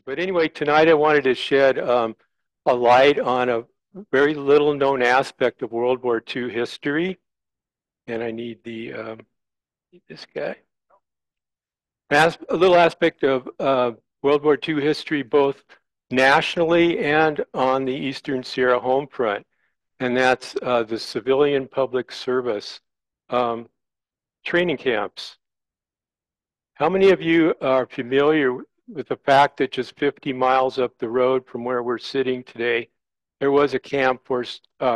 But anyway, tonight I wanted to shed a light on a very little known aspect of World War II history. And I need this guy. A little aspect of World War II history, both nationally and on the Eastern Sierra Homefront. And that's the civilian public service training camps. How many of you are familiar with the fact that just 50 miles up the road from where we're sitting today, there was a camp for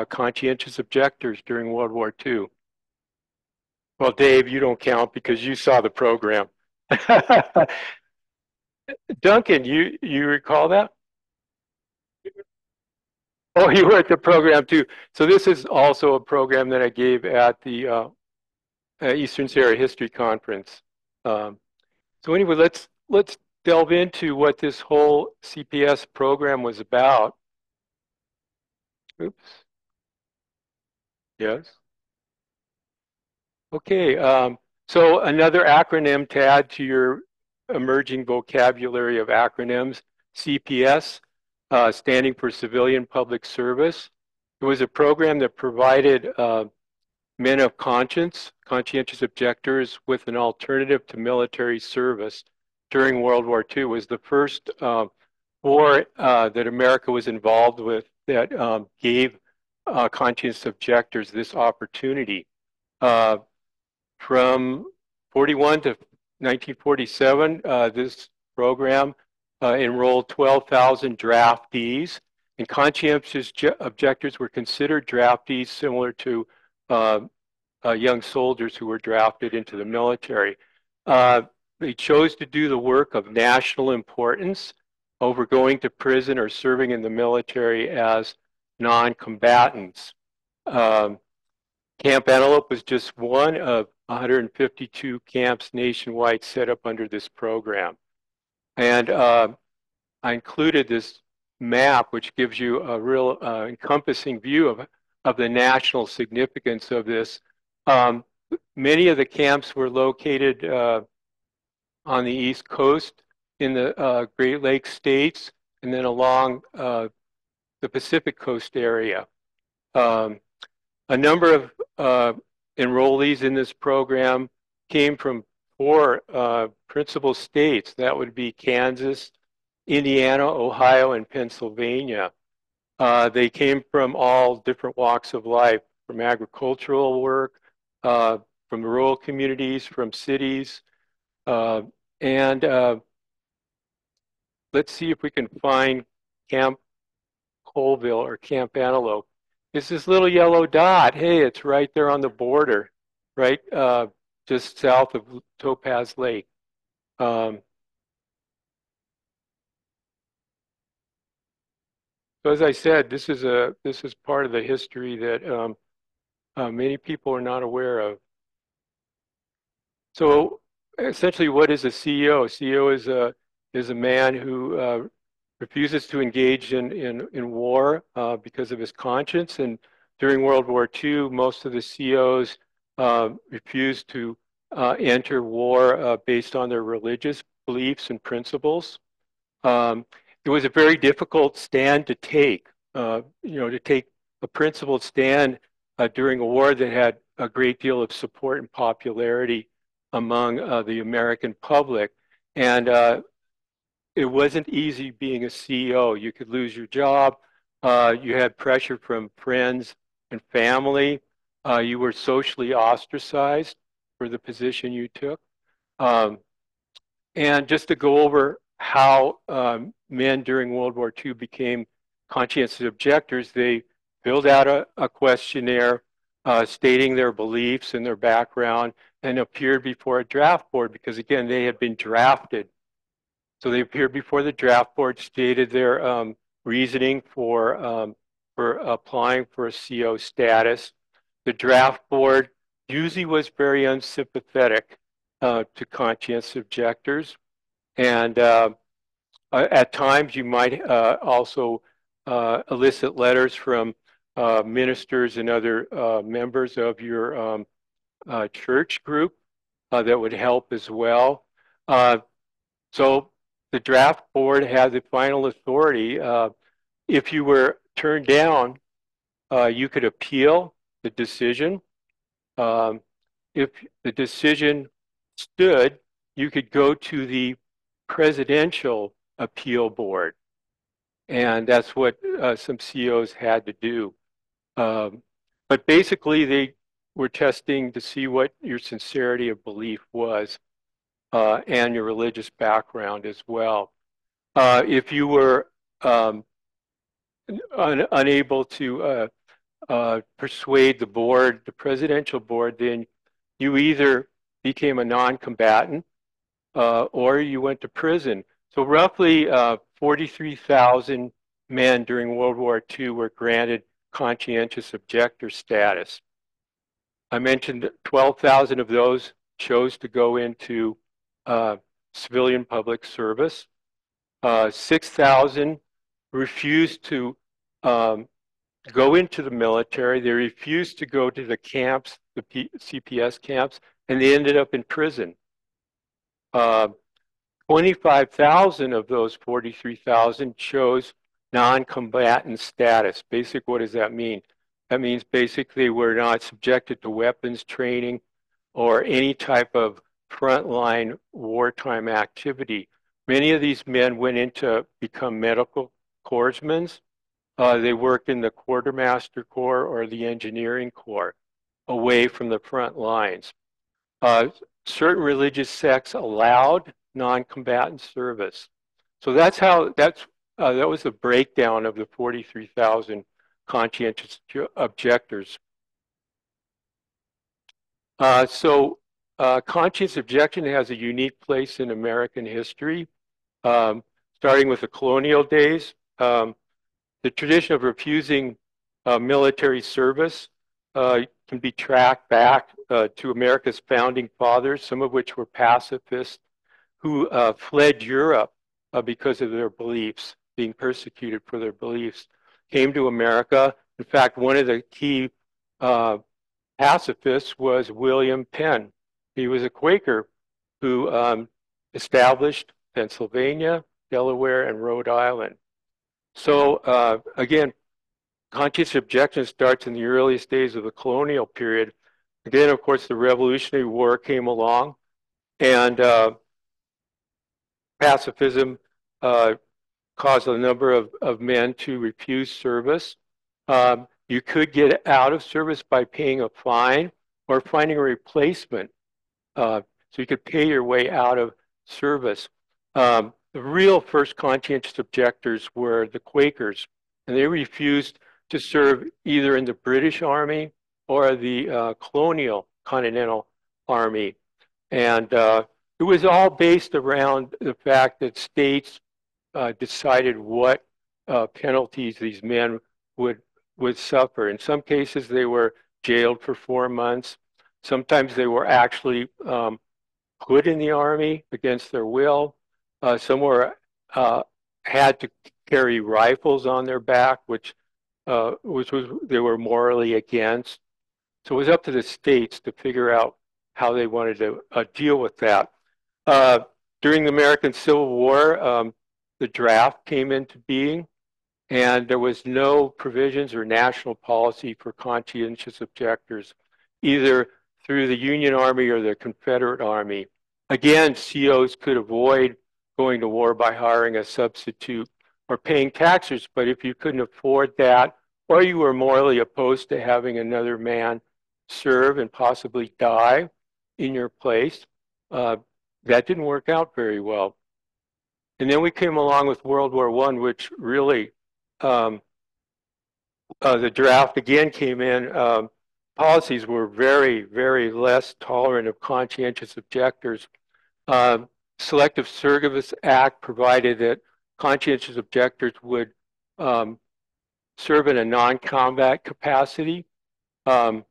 conscientious objectors during World War II? Well, Dave, you don't count because you saw the program. Duncan, you recall that? Oh, you were at the program too. So this is also a program that I gave at the Eastern Sierra History Conference. So anyway, let's delve into what this whole CPS program was about. Oops. Yes. Okay. So another acronym to add to your emerging vocabulary of acronyms, CPS, standing for Civilian Public Service. It was a program that provided men of conscience, conscientious objectors, with an alternative to military service during World War II. It was the first war that America was involved with that gave conscientious objectors this opportunity. From 41 to 1947, this program enrolled 12,000 draftees, and conscientious objectors were considered draftees similar to young soldiers who were drafted into the military. They chose to do the work of national importance over going to prison or serving in the military as non-combatants. Camp Antelope was just one of 152 camps nationwide set up under this program. And I included this map, which gives you a real encompassing view of the national significance of this. Many of the camps were located on the East Coast in the Great Lakes states and then along the Pacific Coast area. A number of enrollees in this program came from 4 principal states. That would be Kansas, Indiana, Ohio, and Pennsylvania. They came from all different walks of life, from agricultural work, from rural communities, from cities. And let's see if we can find Camp Coleville or Camp Antelope. It's this little yellow dot. Hey, it's right there on the border, right just south of Topaz Lake. So as I said, this is part of the history that many people are not aware of. So essentially, what is a CEO? A CEO is a man who refuses to engage in war because of his conscience. And during World War II, most of the CEOs refused to enter war based on their religious beliefs and principles. It was a very difficult stand to take, to take a principled stand during a war that had a great deal of support and popularity among the American public. And it wasn't easy being a CEO. You could lose your job. You had pressure from friends and family. You were socially ostracized for the position you took. And just to go over how men during World War II became conscientious objectors, they filled out a questionnaire stating their beliefs and their background and appeared before a draft board because, again, they had been drafted. So they appeared before the draft board, stated their reasoning for applying for a CO status. The draft board usually was very unsympathetic to conscientious objectors. And at times you might also elicit letters from ministers and other members of your church group that would help as well. So the draft board had the final authority. If you were turned down, you could appeal the decision. If the decision stood, you could go to the presidential appeal board. And that's what some CEOs had to do. But basically, they were testing to see what your sincerity of belief was and your religious background as well. If you were unable to persuade the board, the presidential board, then you either became a non-combatant or you went to prison. So roughly 43,000 men during World War II were granted conscientious objector status. I mentioned 12,000 of those chose to go into civilian public service. 6,000 refused to go into the military. They refused to go to the camps, the CPS camps, and they ended up in prison. 25,000 of those 43,000 chose non-combatant status. Basic, what does that mean? That means basically we're not subjected to weapons training or any type of frontline wartime activity. Many of these men went in to become medical corpsmen. They worked in the quartermaster corps or the engineering corps away from the front lines. Certain religious sects allowed non-combatant service. So that was the breakdown of the 43,000 conscientious objectors. Conscientious objection has a unique place in American history, starting with the colonial days. The tradition of refusing military service can be tracked back to America's founding fathers, some of which were pacifists who fled Europe because of their beliefs, being persecuted for their beliefs, came to America. In fact, one of the key pacifists was William Penn. He was a Quaker who established Pennsylvania, Delaware, and Rhode Island. So again, conscientious objection starts in the earliest days of the colonial period. Then, of course, the Revolutionary War came along, and pacifism caused a number of men to refuse service. You could get out of service by paying a fine or finding a replacement. So you could pay your way out of service. The real first conscientious objectors were the Quakers, and they refused to serve either in the British Army or the colonial Continental Army. And it was all based around the fact that states decided what penalties these men would suffer. In some cases, they were jailed for 4 months. Sometimes they were actually put in the army against their will. Some were had to carry rifles on their back, which they were morally against. So it was up to the states to figure out how they wanted to deal with that. During the American Civil War, the draft came into being, and there was no provisions or national policy for conscientious objectors, either through the Union Army or the Confederate Army. Again, COs could avoid going to war by hiring a substitute or paying taxes, but if you couldn't afford that, or you were morally opposed to having another man serve and possibly die in your place, that didn't work out very well. And then we came along with World War I, which really, the draft again came in. Policies were very, very less tolerant of conscientious objectors. Selective Service Act provided that conscientious objectors would serve in a non-combat capacity as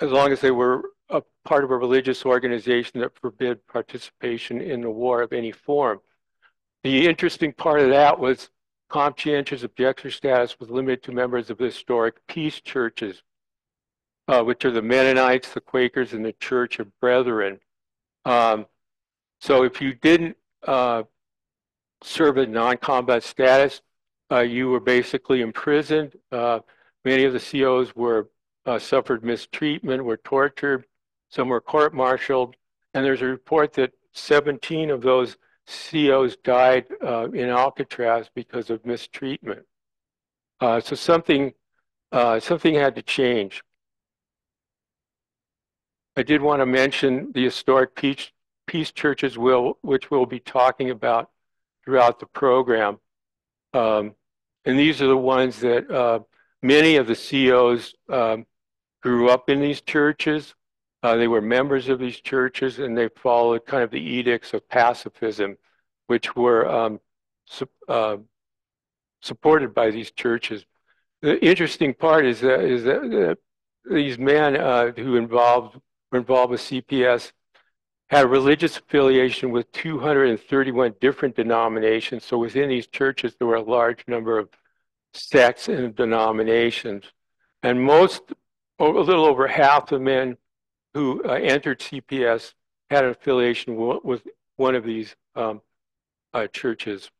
long as they were a part of a religious organization that forbid participation in the war of any form. The interesting part of that was conscientious objector status was limited to members of the historic peace churches, which are the Mennonites, the Quakers, and the Church of Brethren. So if you didn't serve a non-combat status, you were basically imprisoned. Many of the COs were suffered mistreatment, were tortured, some were court-martialed, and there's a report that 17 of those COs died in Alcatraz because of mistreatment. So something had to change. I did want to mention the historic peace churches, which we'll be talking about throughout the program. And these are the ones that many of the COs grew up in these churches. They were members of these churches, and they followed kind of the edicts of pacifism, which were supported by these churches. The interesting part is that these men who were involved with CPS had a religious affiliation with 231 different denominations. So within these churches, there were a large number of sects and denominations. And a little over half the men who entered CPS had an affiliation with one of these churches.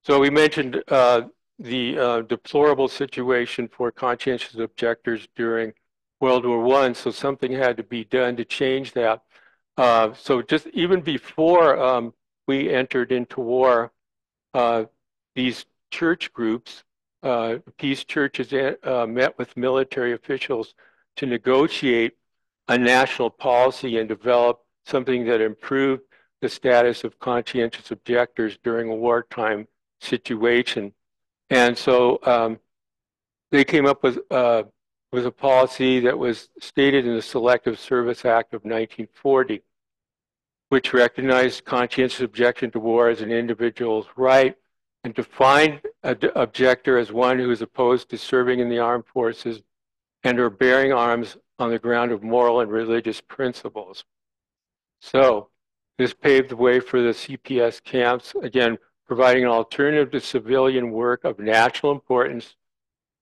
So we mentioned the deplorable situation for conscientious objectors during World War I, so something had to be done to change that. So just even before we entered into war, these church groups, peace churches, met with military officials to negotiate a national policy and develop something that improved the status of conscientious objectors during a wartime situation. And so they came up with a policy that was stated in the Selective Service Act of 1940, which recognized conscientious objection to war as an individual's right and defined an objector as one who is opposed to serving in the armed forces and or bearing arms on the ground of moral and religious principles. So this paved the way for the CPS camps, again, providing an alternative to civilian work of national importance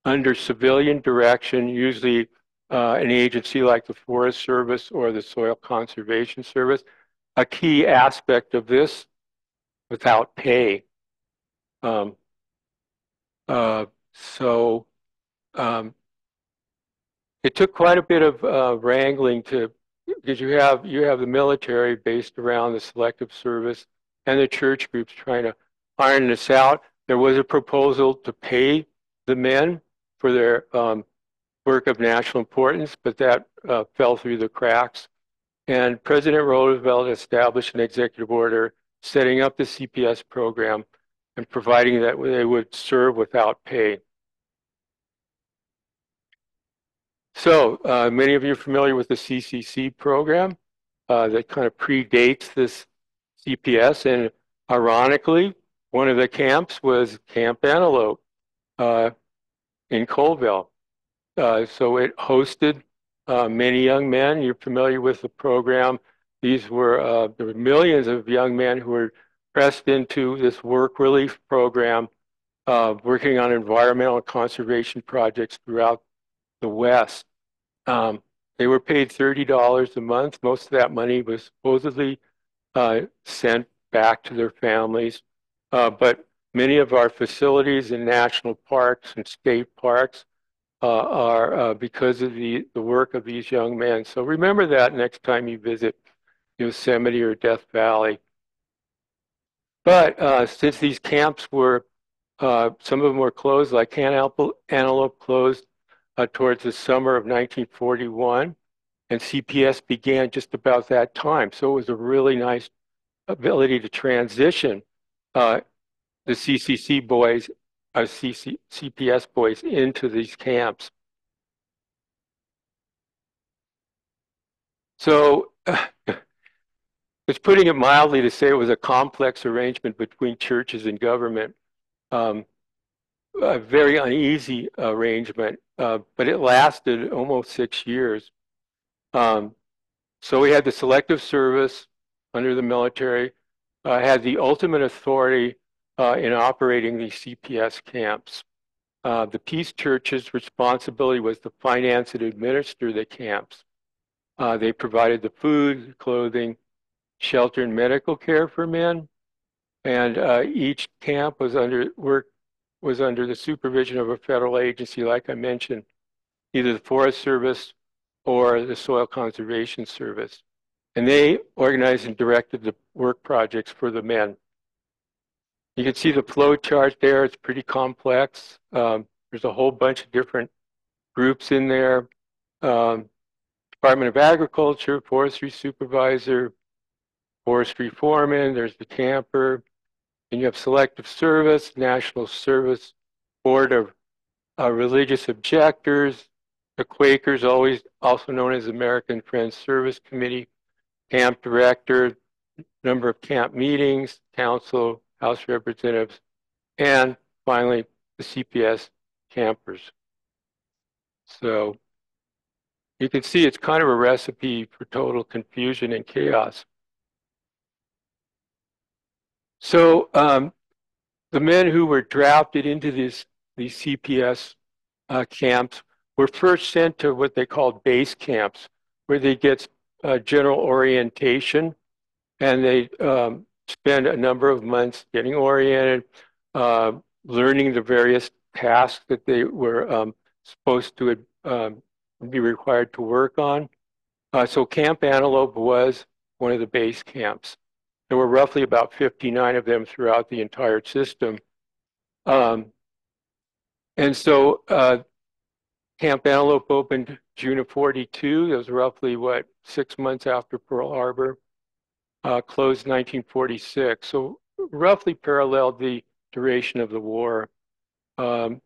under civilian direction, usually an agency like the Forest Service or the Soil Conservation Service. A key aspect of this, without pay. It took quite a bit of wrangling because you have the military based around the Selective Service and the church groups trying to iron this out. There was a proposal to pay the men for their work of national importance, but that fell through the cracks. And President Roosevelt established an executive order setting up the CPS program and providing that they would serve without pay. So many of you are familiar with the CCC program that kind of predates this CPS. And ironically, one of the camps was Camp Antelope in Coleville. So it hosted many young men. You're familiar with the program. There were millions of young men who were pressed into this work relief program, working on environmental conservation projects throughout the West. They were paid $30 a month. Most of that money was supposedly sent back to their families. But many of our facilities in national parks and state parks are because of the work of these young men. So remember that next time you visit Yosemite or Death Valley. But since these camps were, some of them were closed, like Camp Antelope closed towards the summer of 1941, and CPS began just about that time. So it was a really nice ability to transition the CCC boys, CPS boys into these camps. So it's putting it mildly to say it was a complex arrangement between churches and government. A very uneasy arrangement, but it lasted almost 6 years. So we had the Selective Service under the military, had the ultimate authority in operating these CPS camps. The peace church's responsibility was to finance and administer the camps. They provided the food, clothing, shelter, and medical care for men. And each camp was under the supervision of a federal agency, like I mentioned, either the Forest Service or the Soil Conservation Service. And they organized and directed the work projects for the men. You can see the flow chart there. It's pretty complex. There's a whole bunch of different groups in there. Department of Agriculture, Forestry Supervisor, Forestry Foreman, there's the camper, and you have Selective Service, National Service Board of Religious Objectors, the Quakers, also known as American Friends Service Committee, Camp Director, number of camp meetings, council, House Representatives, and finally the CPS campers. So you can see it's kind of a recipe for total confusion and chaos. So the men who were drafted into these CPS camps were first sent to what they called base camps, where they get general orientation, and they spend a number of months getting oriented, learning the various tasks that they were supposed to be required to work on. So Camp Antelope was one of the base camps. There were roughly about 59 of them throughout the entire system. And so Camp Antelope opened June of 42. That was roughly, 6 months after Pearl Harbor. Closed 1946. So roughly paralleled the duration of the war. There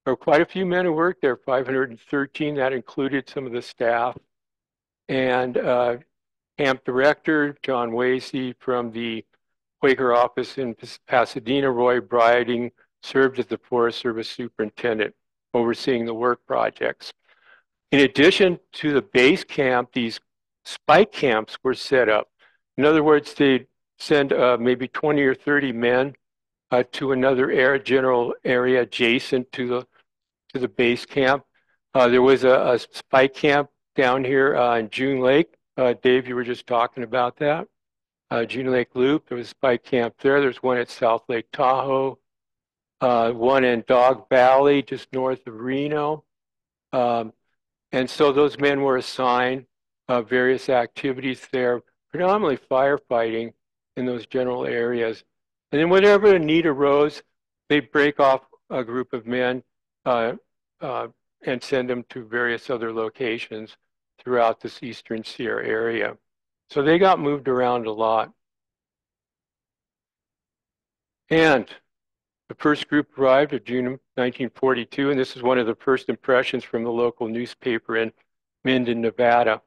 were quite a few men who worked there, 513. That included some of the staff. And camp director, John Wasey from the Quaker office in Pasadena, Roy Briding, served as the Forest Service superintendent, overseeing the work projects. In addition to the base camp, these spike camps were set up. In other words, they'd send maybe 20 or 30 men to another general area adjacent to the base camp. There was a spike camp down here in June Lake. Dave, you were just talking about that. June Lake Loop, there was a spike camp there. There's one at South Lake Tahoe, one in Dog Valley, just north of Reno. And so those men were assigned various activities there, predominantly firefighting in those general areas. And then whenever a need arose, they'd break off a group of men and send them to various other locations throughout this Eastern Sierra area. So they got moved around a lot. And the first group arrived in June of 1942, and this is one of the first impressions from the local newspaper in Minden, Nevada.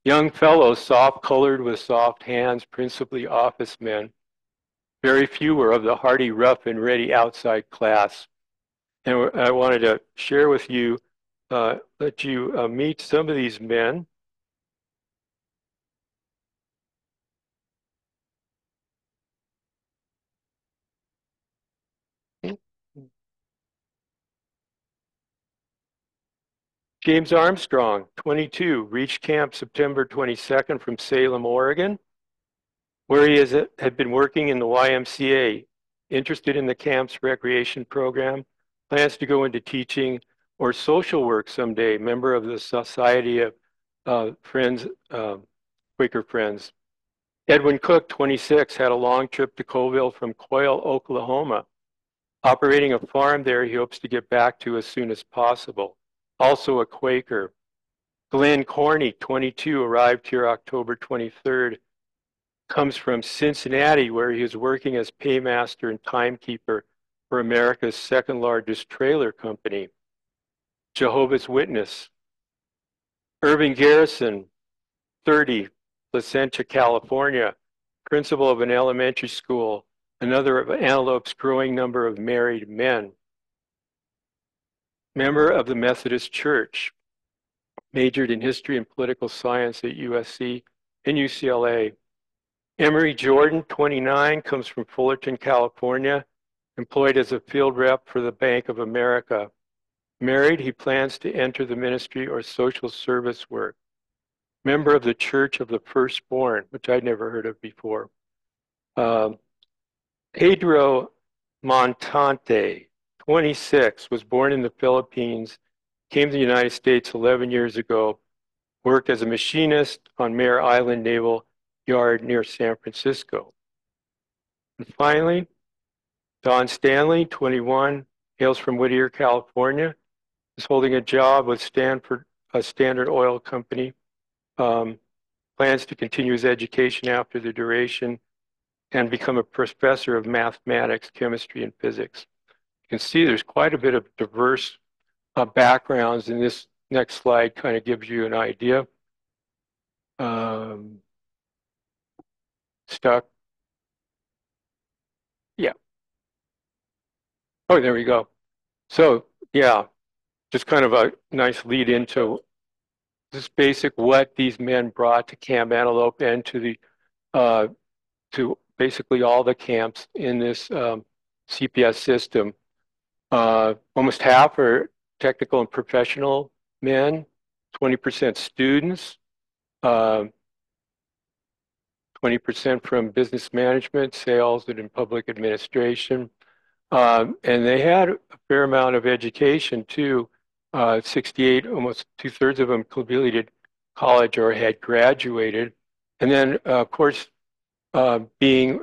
Young fellows, soft-colored with soft hands, principally office men. Very few were of the hardy, rough, and ready outside class. And I wanted to share with you, let you meet some of these men. James Armstrong, 22, reached camp September 22nd from Salem, Oregon, where he had been working in the YMCA, interested in the camp's recreation program, plans to go into teaching or social work someday, member of the Society of Friends, Quaker Friends. Edwin Cook, 26, had a long trip to Coleville from Coyle, Oklahoma. Operating a farm there he hopes to get back to as soon as possible. Also a Quaker. Glenn Corney, 22, arrived here October 23rd. Comes from Cincinnati, where he was working as paymaster and timekeeper for America's second largest trailer company. Jehovah's Witness. Irving Garrison, 30, Placentia, California, principal of an elementary school, another of Antelope's growing number of married men. Member of the Methodist Church, majored in history and political science at USC and UCLA. Emery Jordan, 29, comes from Fullerton, California, employed as a field rep for the Bank of America. Married, he plans to enter the ministry or social service work. member of the Church of the Firstborn, which I'd never heard of before. Pedro Montante, 26, was born in the Philippines, came to the United States 11 years ago, worked as a machinist on Mare Island Naval Yard near San Francisco. And finally, Don Stanley, 21, hails from Whittier, California, is holding a job with Stanford, a Standard Oil company, plans to continue his education after the duration and become a professor of mathematics, chemistry, and physics. You can see there's quite a bit of diverse backgrounds, and this next slide kind of gives you an idea. Stuck. Yeah. Oh, there we go. So, yeah, just kind of a nice lead into this basic what these men brought to Camp Antelope and to the to basically all the camps in this CPS system. Almost half are technical and professional men, 20% students, 20% from business management, sales, and in public administration. And they had a fair amount of education too. 68, almost 2/3 of them completed college or had graduated. And then, of course, being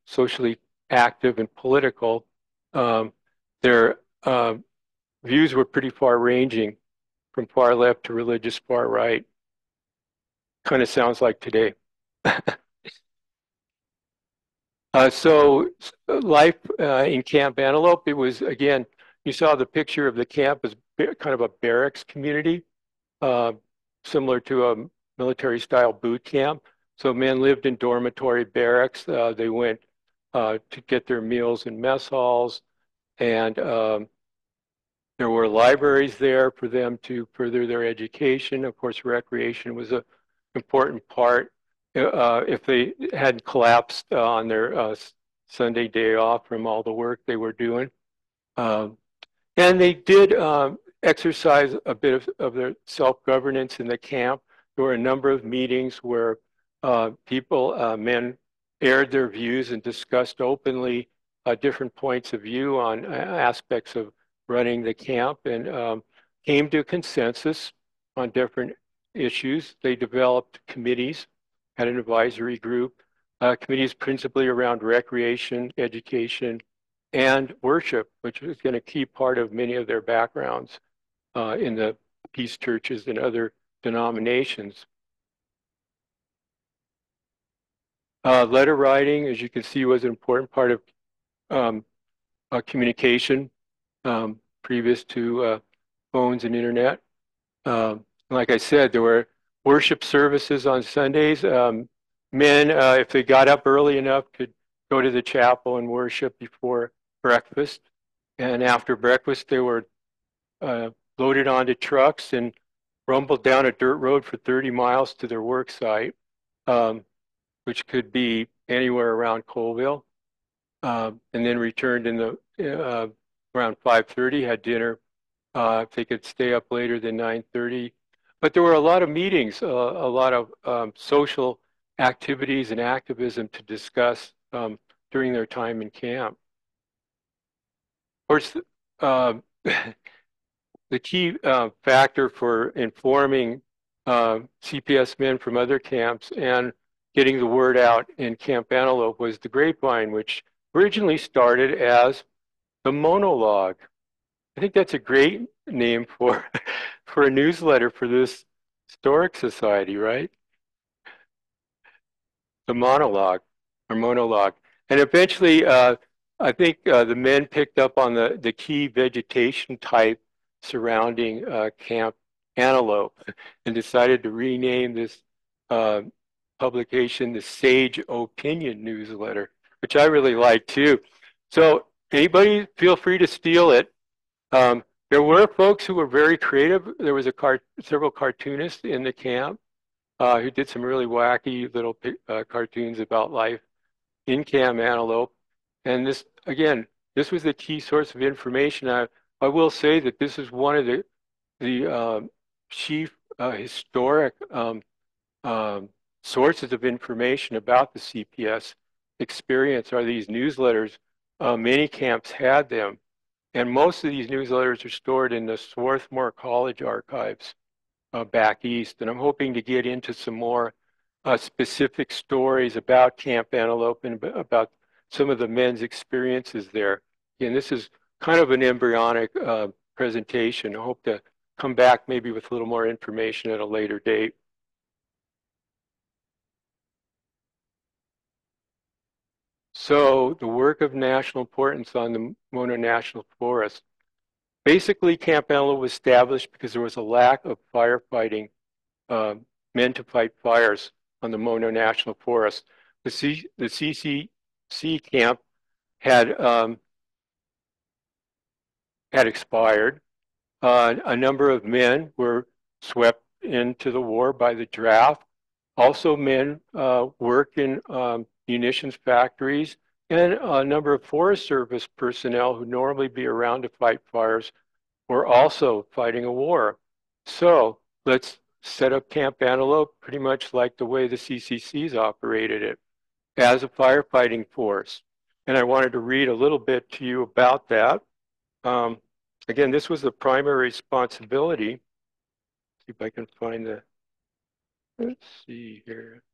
socially active and political, their views were pretty far ranging, from far left to religious far right. Kind of sounds like today. So life in Camp Antelope, it was, again, you saw the picture of the camp as kind of a barracks community, similar to a military-style boot camp. So men lived in dormitory barracks. They went to get their meals in mess halls, and there were libraries there for them to further their education. Of course, recreation was an important part. If they hadn't collapsed on their Sunday day off from all the work they were doing. And they did exercise a bit of their self-governance in the camp. There were a number of meetings where men aired their views and discussed openly different points of view on aspects of running the camp, and came to a consensus on different issues. They developed committees, had an advisory group, committees principally around recreation, education, and worship, which has been a key part of many of their backgrounds in the peace churches and other denominations. Letter writing, as you can see, was an important part of communication previous to phones and internet. Like I said, there were worship services on Sundays. Men, if they got up early enough, could go to the chapel and worship before breakfast. And after breakfast, they were loaded onto trucks and rumbled down a dirt road for 30 miles to their work site, which could be anywhere around Coleville, and then returned in the around 5:30, had dinner. If they could stay up later than 9:30. But there were a lot of meetings, a lot of social activities and activism to discuss during their time in camp. Of course, the key factor for informing CPS men from other camps and getting the word out in Camp Antelope was the grapevine, which originally started as the monologue. I think that's a great name for for a newsletter for this historic society, right? The monologue or monologue. And eventually, I think the men picked up on the key vegetation type surrounding Camp Antelope and decided to rename this publication the Sage Opinion Newsletter, which I really like too. So anybody feel free to steal it. There were folks who were very creative. There was several cartoonists in the camp who did some really wacky little cartoons about life in Camp Antelope. And this, again, this was the key source of information. I will say that this is one of the chief historic sources of information about the CPS experience are these newsletters. Many camps had them, and most of these newsletters are stored in the Swarthmore College archives back east. And I'm hoping to get into some more specific stories about Camp Antelope and about some of the men's experiences there. And this is kind of an embryonic presentation. I hope to come back maybe with a little more information at a later date. So the work of national importance on the Mono National Forest. Basically, Camp Antelope was established because there was a lack of firefighting, men to fight fires on the Mono National Forest. The CCC camp had expired. A number of men were swept into the war by the draft. Also, men worked in munitions factories, and a number of Forest Service personnel who normally be around to fight fires were also fighting a war. So let's set up Camp Antelope pretty much like the way the CCCs operated it, as a firefighting force. And I wanted to read a little bit to you about that. Again, this was the primary responsibility. See if I can find the, let's see here.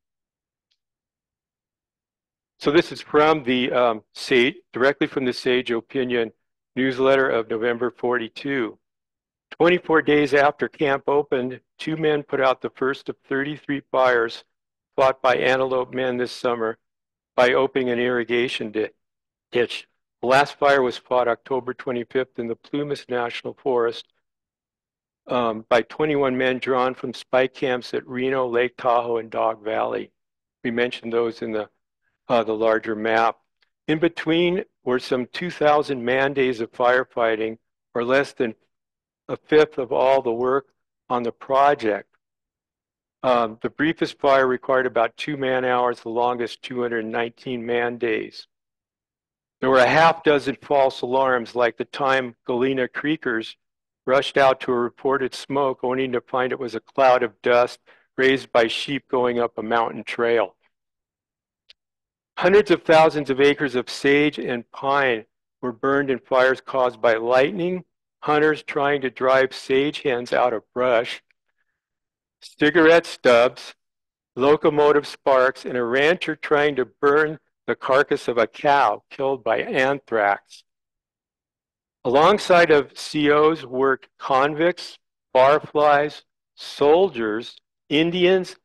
So this is from the Sage, directly from the Sage Opinion newsletter of November 42. 24 days after camp opened, 2 men put out the first of 33 fires fought by antelope men this summer by opening an irrigation ditch. The last fire was fought October 25th in the Plumas National Forest by 21 men drawn from spike camps at Reno, Lake Tahoe, and Dog Valley. We mentioned those in the larger map. In between were some 2,000 man-days of firefighting, or less than a fifth of all the work on the project. The briefest fire required about 2 man-hours, the longest 219 man-days. There were a half dozen false alarms, like the time Galena Creekers rushed out to a reported smoke, only to find it was a cloud of dust raised by sheep going up a mountain trail. Hundreds of thousands of acres of sage and pine were burned in fires caused by lightning, hunters trying to drive sage hens out of brush, cigarette stubs, locomotive sparks, and a rancher trying to burn the carcass of a cow killed by anthrax. Alongside of COs worked convicts, barflies, soldiers, Indians,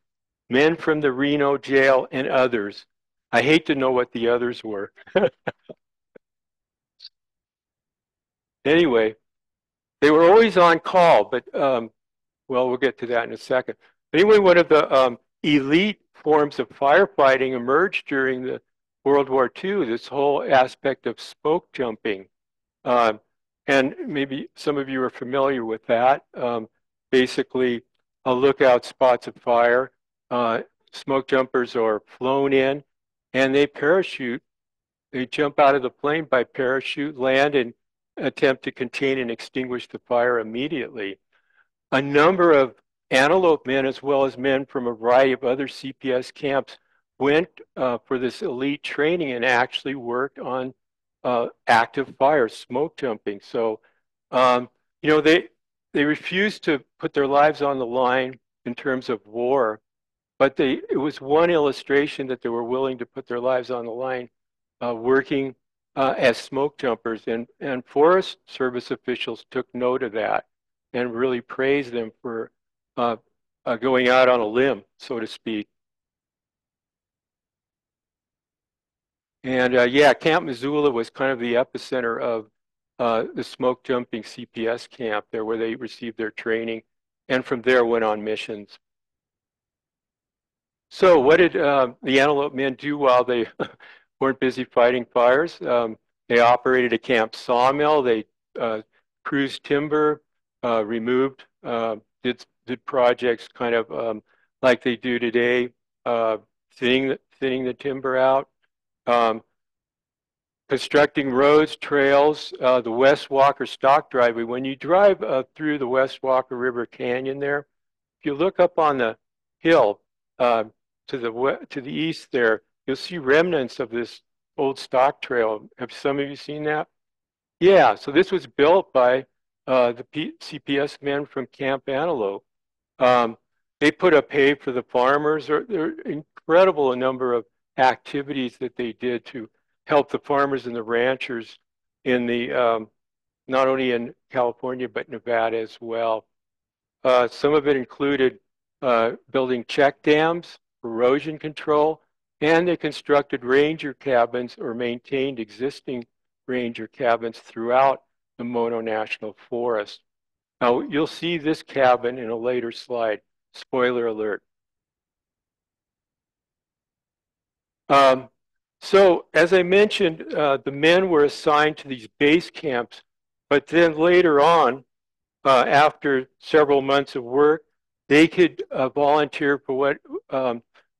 men from the Reno jail, and others. I hate to know what the others were. Anyway, they were always on call, but, well, we'll get to that in a second. But anyway, one of the elite forms of firefighting emerged during the World War II, this whole aspect of smoke jumping. And maybe some of you are familiar with that. Basically, look out spots of fire. Smoke jumpers are flown in, and they parachute. They jump out of the plane by parachute, land, and attempt to contain and extinguish the fire immediately. A number of antelope men, as well as men from a variety of other CPS camps, went for this elite training and actually worked on active fire, smoke jumping. So, you know, they refused to put their lives on the line in terms of war, but it was one illustration that they were willing to put their lives on the line working as smoke jumpers. And Forest Service officials took note of that and really praised them for going out on a limb, so to speak. And yeah, Camp Missoula was kind of the epicenter of the smoke jumping CPS camp there, where they received their training, and from there went on missions. So what did the Antelope men do while they weren't busy fighting fires? They operated a camp sawmill. They cruised timber, removed, did projects kind of like they do today, thinning the timber out. Constructing roads, trails, the West Walker Stock Driveway. When you drive through the West Walker River Canyon there, if you look up on the hill, to the east there, you'll see remnants of this old stock trail. Have some of you seen that? Yeah, so this was built by the CPS men from Camp Antelope. Um, they put up hay for the farmers. There are incredible number of activities that they did to help the farmers and the ranchers in the not only in California but Nevada as well. Some of it included building check dams, erosion control, and they constructed ranger cabins or maintained existing ranger cabins throughout the Mono National Forest. Now, you'll see this cabin in a later slide. Spoiler alert. Um, so, as I mentioned, the men were assigned to these base camps, but then later on, after several months of work, they could volunteer for what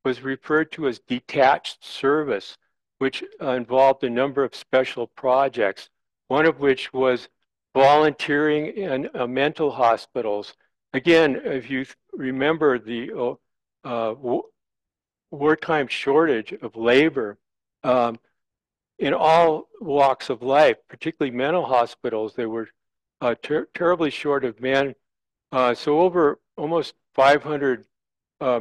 was referred to as detached service, which involved a number of special projects, one of which was volunteering in mental hospitals. Again, if you remember the wartime shortage of labor in all walks of life, particularly mental hospitals, they were terribly short of men. So over almost 500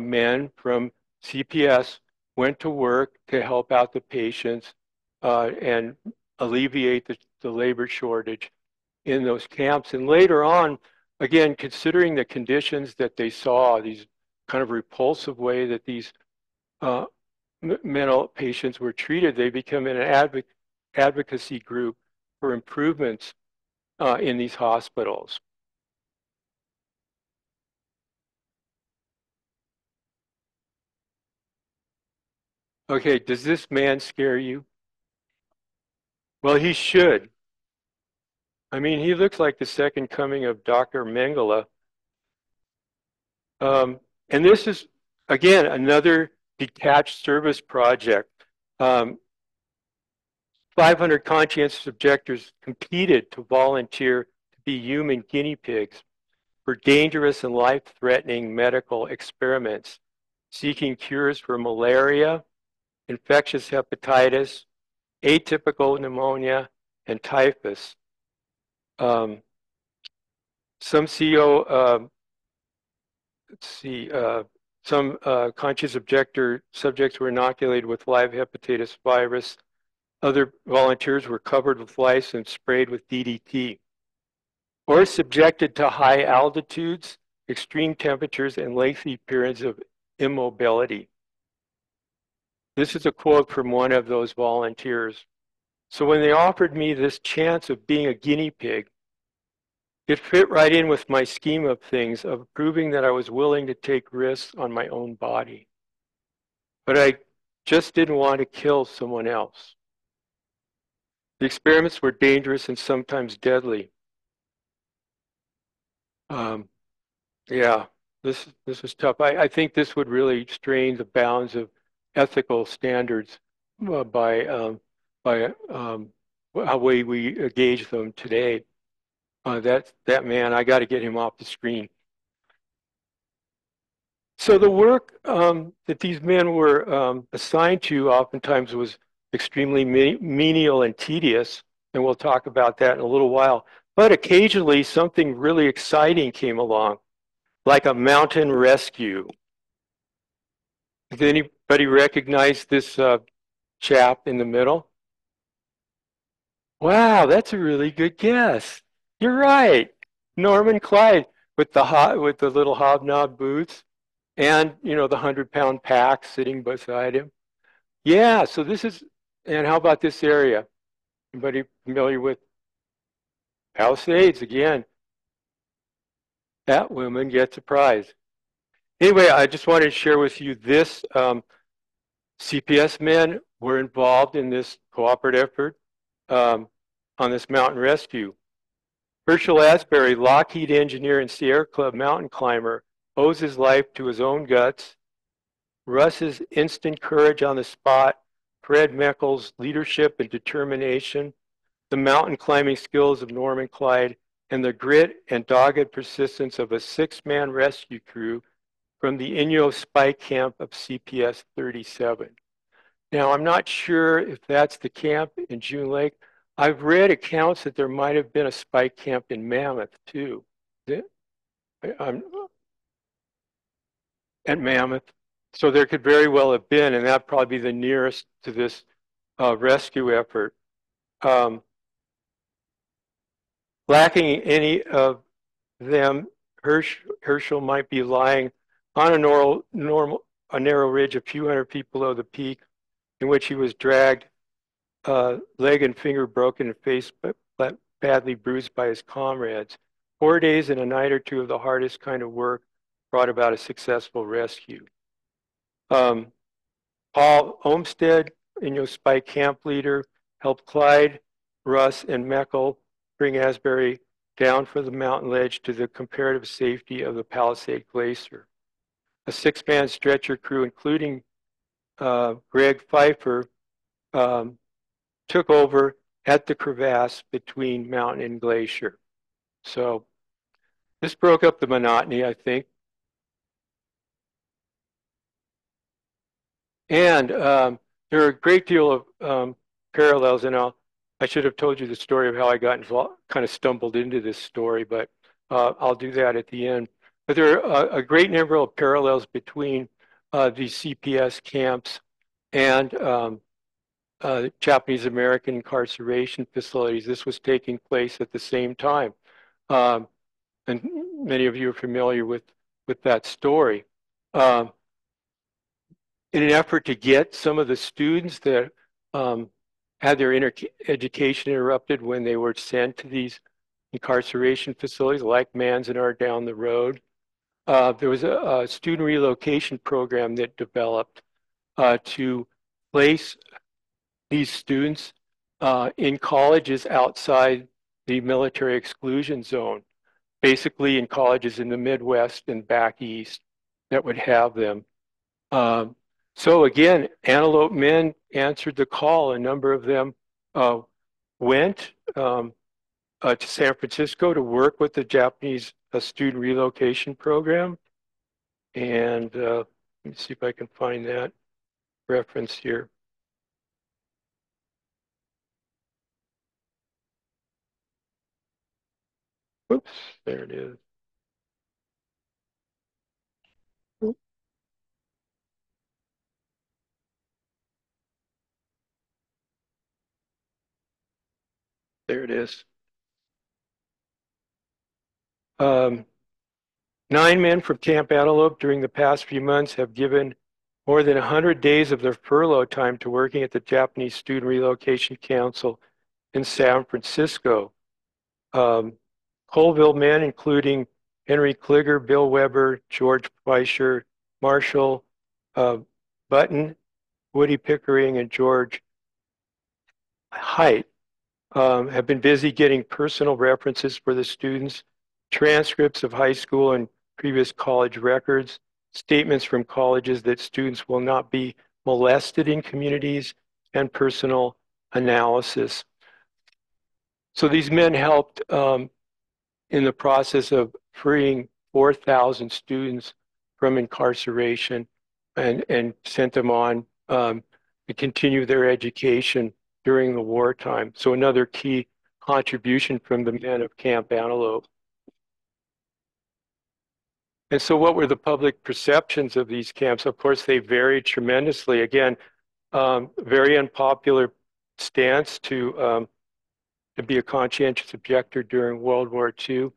men from CPS went to work to help out the patients and alleviate the labor shortage in those camps. And later on, again, considering the conditions that they saw, these kind of repulsive way that these mental patients were treated, they became an advocacy group for improvements in these hospitals. Okay, does this man scare you? Well, he should. I mean, he looks like the second coming of Dr. Mengele. And this is, again, another detached service project. 500 conscientious objectors competed to volunteer to be human guinea pigs for dangerous and life-threatening medical experiments, seeking cures for malaria, infectious hepatitis, atypical pneumonia, and typhus. Some CO, let's see, some conscious objector subjects were inoculated with live hepatitis virus. Other volunteers were covered with lice and sprayed with DDT, or subjected to high altitudes, extreme temperatures, and lengthy periods of immobility. This is a quote from one of those volunteers. So when they offered me this chance of being a guinea pig, it fit right in with my scheme of things, of proving that I was willing to take risks on my own body. But I just didn't want to kill someone else. The experiments were dangerous and sometimes deadly. Yeah, this was tough. I think this would really strain the bounds of ethical standards by how we gauge them today. That man, I got to get him off the screen. So the work that these men were assigned to oftentimes was extremely menial and tedious, and we'll talk about that in a little while. But occasionally something really exciting came along, like a mountain rescue. Does anybody recognize this chap in the middle? Wow, that's a really good guess. You're right. Norman Clyde with the little hobnob boots and the 100-pound pack sitting beside him. Yeah, so this is, and how about this area? Anybody familiar with Palisades again? That woman gets a prize. Anyway, I just wanted to share with you this. CPS men were involved in this cooperative effort on this mountain rescue. Herschel Asbury, Lockheed engineer and Sierra Club mountain climber, owes his life to his own guts. Russ's instant courage on the spot, Fred Meckel's leadership and determination, the mountain climbing skills of Norman Clyde, and the grit and dogged persistence of a 6-man rescue crew from the Inyo Spy Camp of CPS 37. Now, I'm not sure if that's the camp in June Lake. I've read accounts that there might have been a spy camp in Mammoth too. I'm at Mammoth. So there could very well have been, and that'd probably be the nearest to this rescue effort. Lacking any of them, Herschel might be lying on a narrow ridge a few hundred feet below the peak, in which he was dragged, leg and finger broken, and face badly bruised by his comrades. 4 days and a night or two of the hardest kind of work brought about a successful rescue. Paul Olmsted, Spy camp leader, helped Clyde, Russ, and Meckel bring Asbury down from the mountain ledge to the comparative safety of the Palisade Glacier. A 6-man stretcher crew, including Greg Pfeiffer, took over at the crevasse between mountain and glacier. So this broke up the monotony, I think. And there are a great deal of parallels, and I should have told you the story of how I got involved, kind of stumbled into this story, but I'll do that at the end. But there are a great number of parallels between these CPS camps and Japanese American incarceration facilities. This was taking place at the same time. And many of you are familiar with that story. In an effort to get some of the students that had their education interrupted when they were sent to these incarceration facilities like Manzanar down the road, there was a student relocation program that developed to place these students in colleges outside the military exclusion zone, basically in colleges in the Midwest and back east that would have them. So again, Antelope men answered the call. A number of them went to San Francisco to work with the Japanese student relocation program. And let me see if I can find that reference here. Oops, there it is. There it is. 9 men from Camp Antelope during the past few months have given more than 100 days of their furlough time to working at the Japanese Student Relocation Council in San Francisco. Coleville men, including Henry Kligger, Bill Weber, George Fleischer, Marshall Button, Woody Pickering, and George Height, have been busy getting personal references for the students, transcripts of high school and previous college records, statements from colleges that students will not be molested in communities, and personal analysis. So these men helped in the process of freeing 4,000 students from incarceration and sent them on to continue their education during the wartime. So another key contribution from the men of Camp Antelope. And so what were the public perceptions of these camps? Of course, they varied tremendously. Again, very unpopular stance to be a conscientious objector during World War II.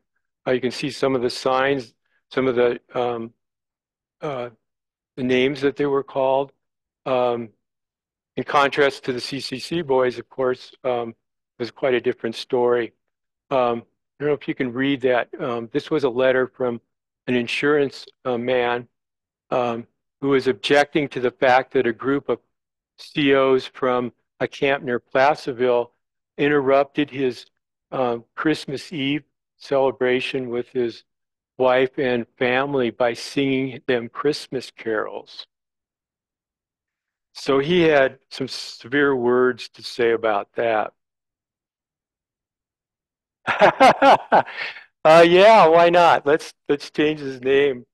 You can see some of the signs, some of the names that they were called. In contrast to the CCC boys, of course, was quite a different story. I don't know if you can read that. This was a letter from an insurance man who was objecting to the fact that a group of COs from a camp near Placerville interrupted his Christmas Eve celebration with his wife and family by singing them Christmas carols. So he had some severe words to say about that. Yeah, why not? Let's change his name.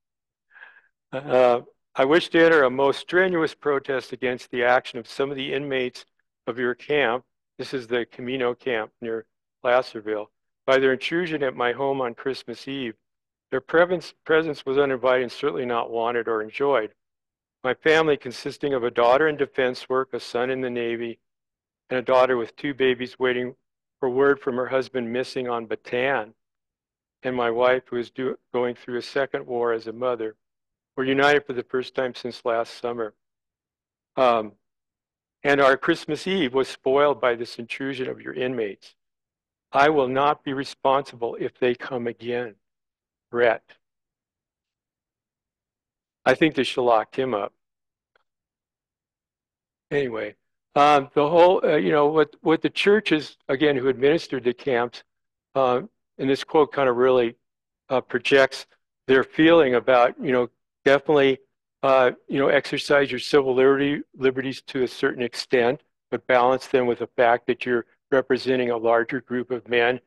I wish to enter a most strenuous protest against the action of some of the inmates of your camp. This is the Camino camp near Placerville. By their intrusion at my home on Christmas Eve. Their presence was uninvited and certainly not wanted or enjoyed. My family, consisting of a daughter in defense work, a son in the Navy, and a daughter with 2 babies waiting for word from her husband missing on Bataan, and my wife, who is going through a second war as a mother, were united for the first time since last summer. And our Christmas Eve was spoiled by this intrusion of your inmates. I will not be responsible if they come again. Brett. I think they should lock him up. Anyway, the whole, what the churches, again, who administered the camps, and this quote kind of really projects their feeling about, definitely, exercise your civil liberties to a certain extent, but balance them with the fact that you're representing a larger group of men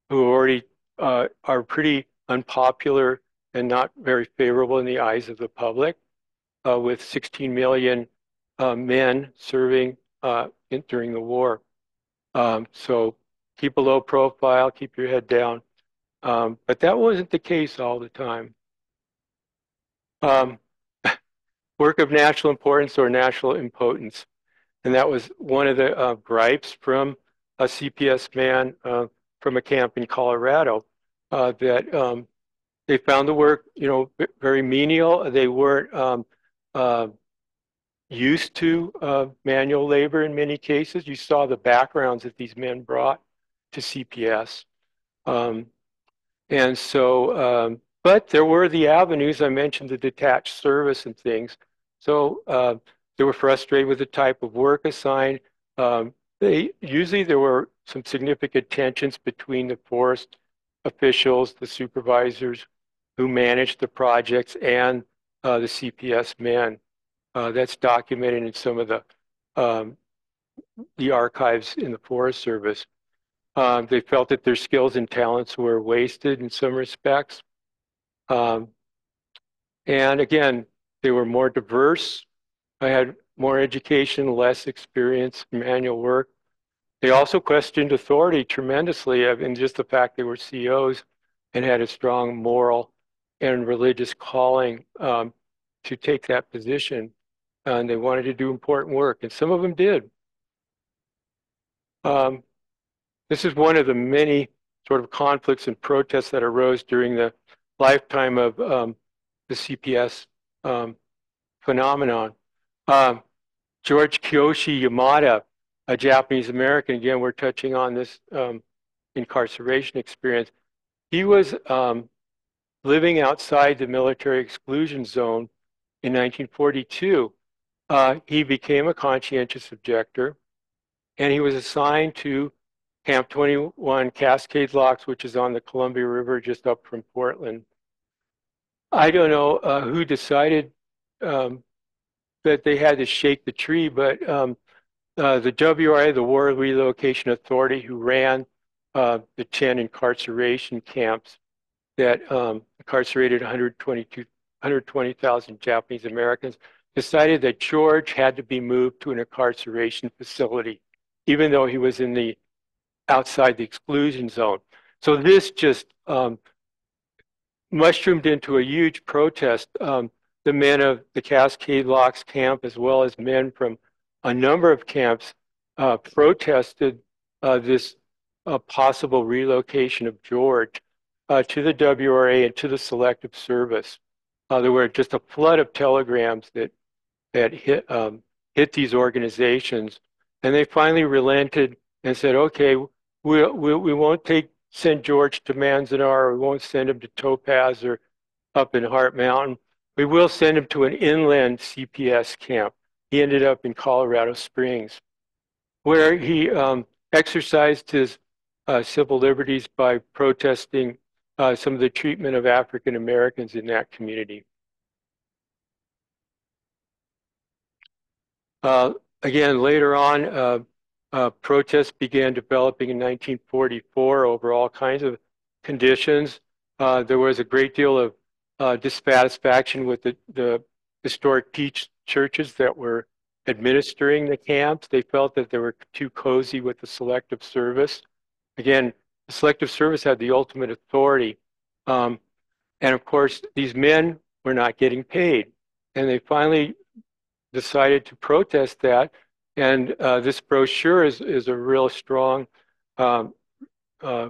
who already are pretty unpopular and not very favorable in the eyes of the public, with 16 million men serving during the war. So keep a low profile, keep your head down. But that wasn't the case all the time. Work of national importance or national impotence. And that was one of the gripes from a CPS man from a camp in Colorado, that they found the work, very menial. They weren't used to manual labor in many cases. You saw the backgrounds that these men brought to CPS. And so, but there were the avenues. I mentioned the detached service and things. So they were frustrated with the type of work assigned. Usually there were some significant tensions between the forest officials, the supervisors who managed the projects, and the CPS men. That's documented in some of the archives in the Forest Service. They felt that their skills and talents were wasted in some respects. And again, they were more diverse. I had more education, less experience in manual work. They also questioned authority tremendously, in just the fact they were COs and had a strong moral and religious calling to take that position. And they wanted to do important work, and some of them did. This is one of the many sort of conflicts and protests that arose during the lifetime of the CPS phenomenon. George Kiyoshi Yamada, a Japanese American, again, we're touching on this incarceration experience. He was living outside the military exclusion zone in 1942. He became a conscientious objector, and he was assigned to Camp 21 Cascade Locks, which is on the Columbia River just up from Portland. I don't know who decided that they had to shake the tree, but the WRA, the War Relocation Authority, who ran the 10 incarceration camps that incarcerated 120,000 Japanese Americans, decided that George had to be moved to an incarceration facility, even though he was outside the exclusion zone. So this just mushroomed into a huge protest. The men of the Cascade Locks camp, as well as men from a number of camps, protested this possible relocation of George to the WRA and to the Selective Service. There were just a flood of telegrams that hit these organizations, and they finally relented and said, "Okay, we won't send George to Manzanar, or we won't send him to Topaz or up in Heart Mountain. We will send him to an inland CPS camp." He ended up in Colorado Springs, where he exercised his civil liberties by protesting some of the treatment of African Americans in that community. Again, later on, protests began developing in 1944 over all kinds of conditions. There was a great deal of dissatisfaction with the historic churches that were administering the camps. They felt that they were too cozy with the selective service. Again, the selective service had the ultimate authority. And of course, these men were not getting paid. And they finally decided to protest that. And this brochure is a real strong um, uh,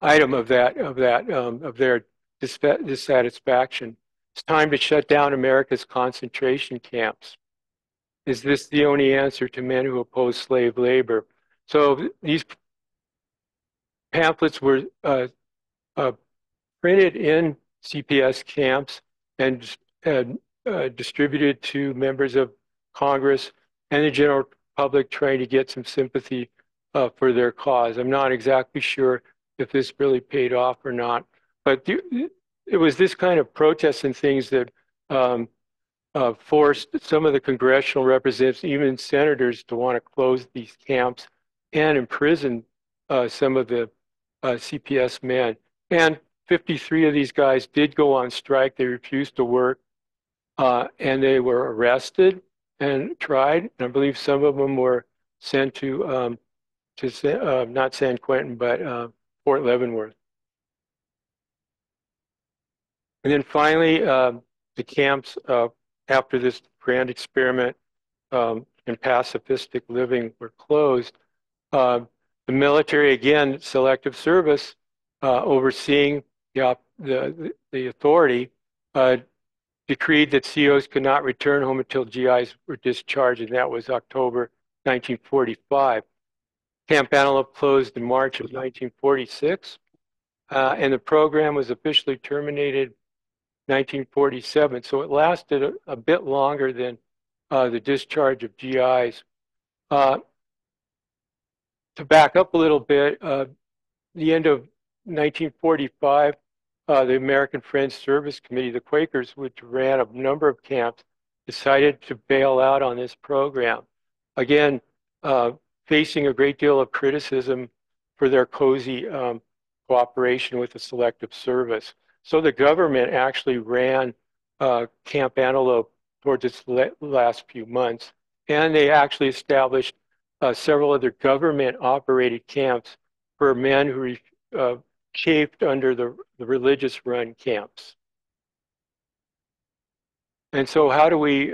item of their dissatisfaction. It's time to shut down America's concentration camps. Is this the only answer to men who oppose slave labor? So these pamphlets were uh, printed in CPS camps and distributed to members of Congress and the general public trying to get some sympathy for their cause. I'm not exactly sure if this really paid off or not, but it was this kind of protests and things that forced some of the congressional representatives, even senators, to want to close these camps and imprison some of the CPS men. And 53 of these guys did go on strike. They refused to work, and they were arrested and tried. And I believe some of them were sent to not San Quentin, but Fort Leavenworth. And then finally, the camps, after this grand experiment in pacifistic living, were closed. The military, again, selective service, overseeing the authority, decreed that COs could not return home until GIs were discharged, and that was October 1945. Camp Antelope closed in March of 1946, and the program was officially terminated 1947. So it lasted a bit longer than the discharge of GIs. To back up a little bit, the end of 1945, the American Friends Service Committee, the Quakers, which ran a number of camps, decided to bail out on this program. Again, facing a great deal of criticism for their cozy cooperation with the selective service. So the government actually ran Camp Antelope towards its last few months, and they actually established several other government-operated camps for men who chafed under the religious run camps. And so how do we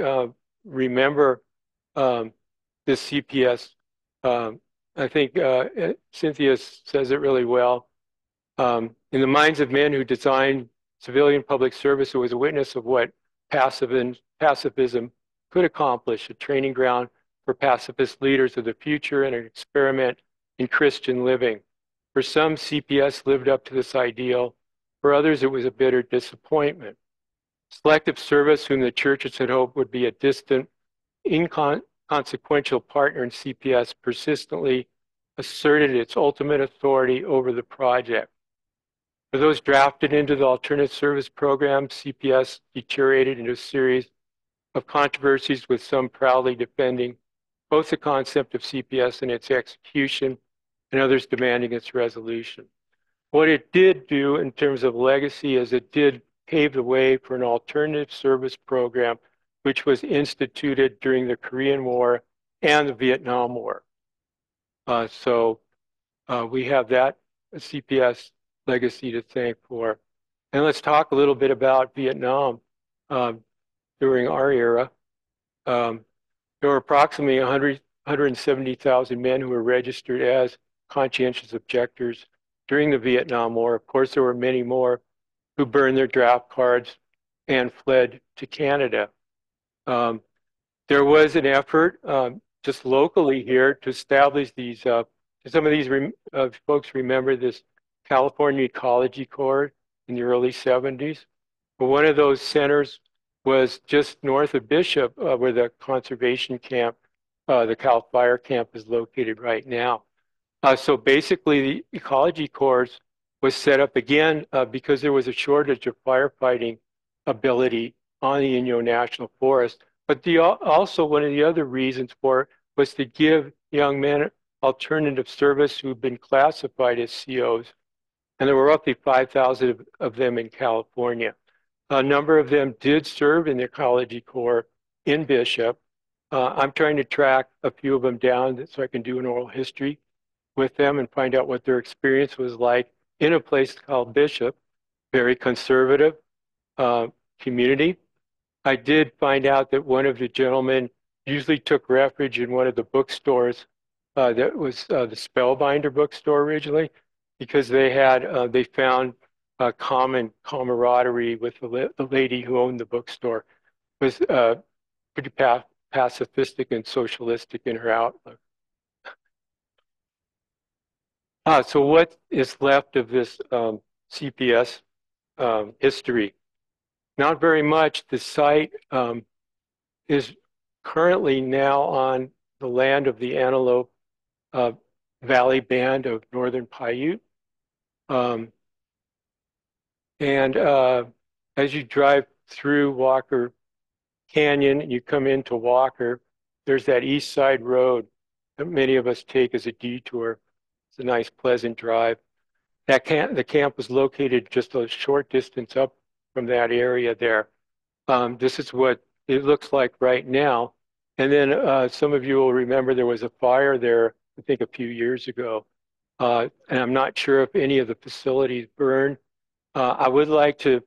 remember this CPS? I think Cynthia says it really well. In the minds of men who designed civilian public service, it was a witness of what pacifism could accomplish, a training ground for pacifist leaders of the future and an experiment in Christian living. For some, CPS lived up to this ideal. For others, it was a bitter disappointment. Selective service, whom the churches had hoped would be a distant, inconsequential partner in CPS, persistently asserted its ultimate authority over the project. For those drafted into the alternate service program, CPS deteriorated into a series of controversies, with some proudly defending both the concept of CPS and its execution, and others demanding its resolution. What it did do in terms of legacy is it did pave the way for an alternative service program, which was instituted during the Korean War and the Vietnam War. So we have that CPS legacy to thank for. And let's talk a little bit about Vietnam during our era. There were approximately 170,000 men who were registered as conscientious objectors during the Vietnam War. Of course, there were many more who burned their draft cards and fled to Canada. There was an effort just locally here to establish these, some of these folks remember this California Ecology Corps in the early 70s. But one of those centers was just north of Bishop, where the conservation camp, the Cal Fire Camp, is located right now. So basically, the Ecology Corps was set up again because there was a shortage of firefighting ability on the Inyo National Forest. But also one of the other reasons for it was to give young men alternative service who've been classified as COs and there were roughly 5,000 of them in California. A number of them did serve in the Ecology Corps in Bishop. I'm trying to track a few of them down so I can do an oral history with them and find out what their experience was like in a place called Bishop, very conservative community. I did find out that one of the gentlemen usually took refuge in one of the bookstores that was the Spellbinder bookstore originally, because they found a common camaraderie with the lady who owned the bookstore. Was pretty pacifistic and socialistic in her outlook. So what is left of this CPS history? Not very much. The site is currently now on the land of the Antelope Valley Band of Northern Paiute. And as you drive through Walker Canyon and you come into Walker, there's that east side road that many of us take as a detour. It's a nice, pleasant drive. The camp was located just a short distance up from that area there. This is what it looks like right now. And then some of you will remember there was a fire there, I think a few years ago. And I'm not sure if any of the facilities burned. I would like to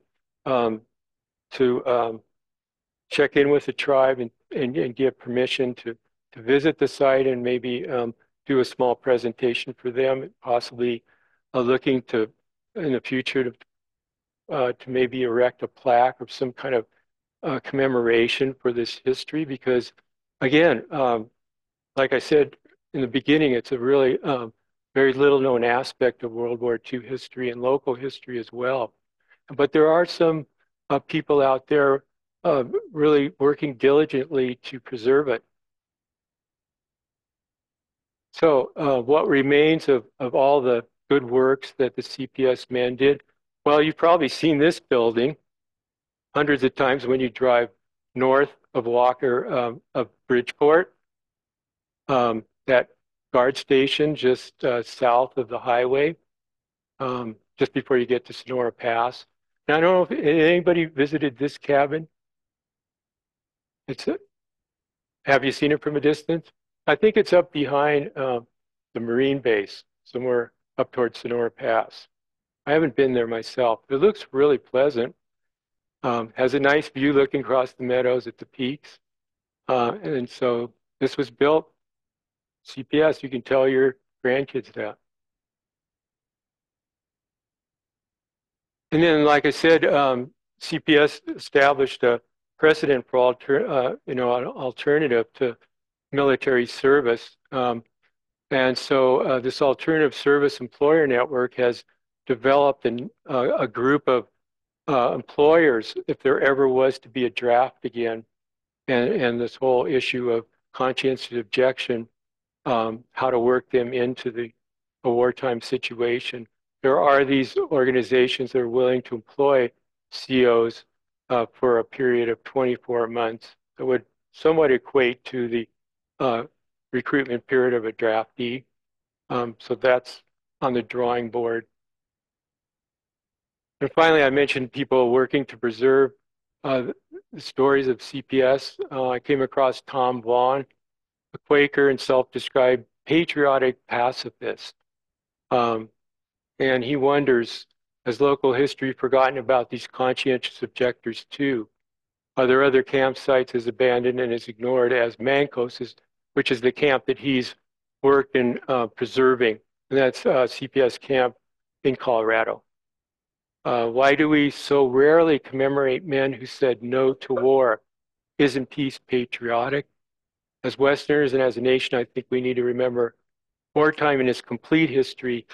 check in with the tribe and give permission to visit the site and maybe do a small presentation for them, possibly looking to in the future to maybe erect a plaque or some kind of commemoration for this history, because again, like I said in the beginning, it's a really very little known aspect of World War II history and local history as well. But there are some people out there really working diligently to preserve it. So what remains of all the good works that the CPS men did? Well, you've probably seen this building hundreds of times when you drive north of Walker, of Bridgeport. That guard station just south of the highway, just before you get to Sonora Pass. Now, I don't know if anybody visited this cabin. Have you seen it from a distance? I think it's up behind the Marine base, somewhere up towards Sonora Pass. I haven't been there myself. It looks really pleasant. Has a nice view looking across the meadows at the peaks. And so this was built, CPS, you can tell your grandkids that. And then, like I said, CPS established a precedent for an alternative to military service. And so this alternative service employer network has developed a group of employers, if there ever was to be a draft again, and this whole issue of conscientious objection, how to work them into a wartime situation. There are these organizations that are willing to employ COs for a period of 24 months that would somewhat equate to the recruitment period of a draftee. So that's on the drawing board. And finally, I mentioned people working to preserve the stories of CPS. I came across Tom Vaughn, a Quaker and self-described patriotic pacifist. And he wonders, has local history forgotten about these conscientious objectors too? Are there other campsites as abandoned and as ignored as Mancos, which is the camp that he's worked in preserving? And that's CPS camp in Colorado. Why do we so rarely commemorate men who said no to war? Isn't peace patriotic? As Westerners and as a nation, I think we need to remember wartime in its complete history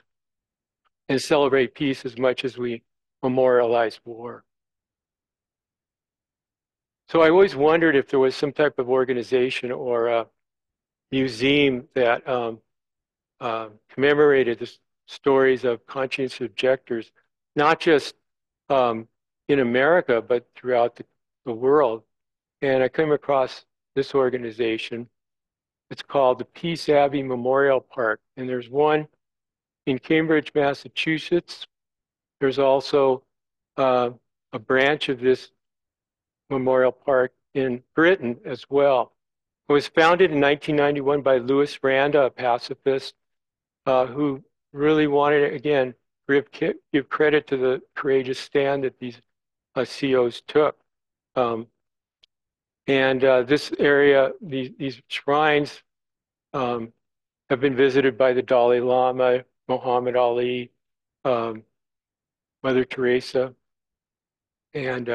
and celebrate peace as much as we memorialize war. So I always wondered if there was some type of organization or a museum that commemorated the stories of conscientious objectors, not just in America, but throughout the world. And I came across this organization. It's called the Peace Abbey Memorial Park. And there's one in Cambridge, Massachusetts, There's also a branch of this memorial park in Britain as well. It was founded in 1991 by Louis Randa, a pacifist, who really wanted to, again, give credit to the courageous stand that these COs took. And this area, these shrines have been visited by the Dalai Lama, Muhammad Ali, um, Mother Teresa, and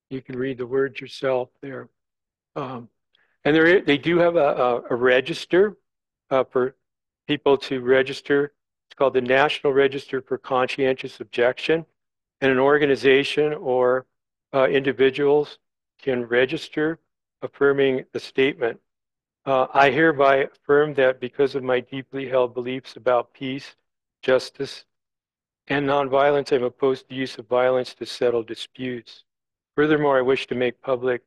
you can read the words yourself there. Um, and they do have a register for people to register. It's called the National Register for Conscientious Objection. And an organization or individuals can register affirming the statement. I hereby affirm that because of my deeply held beliefs about peace, justice, and nonviolence, I'm opposed to the use of violence to settle disputes. Furthermore, I wish to make public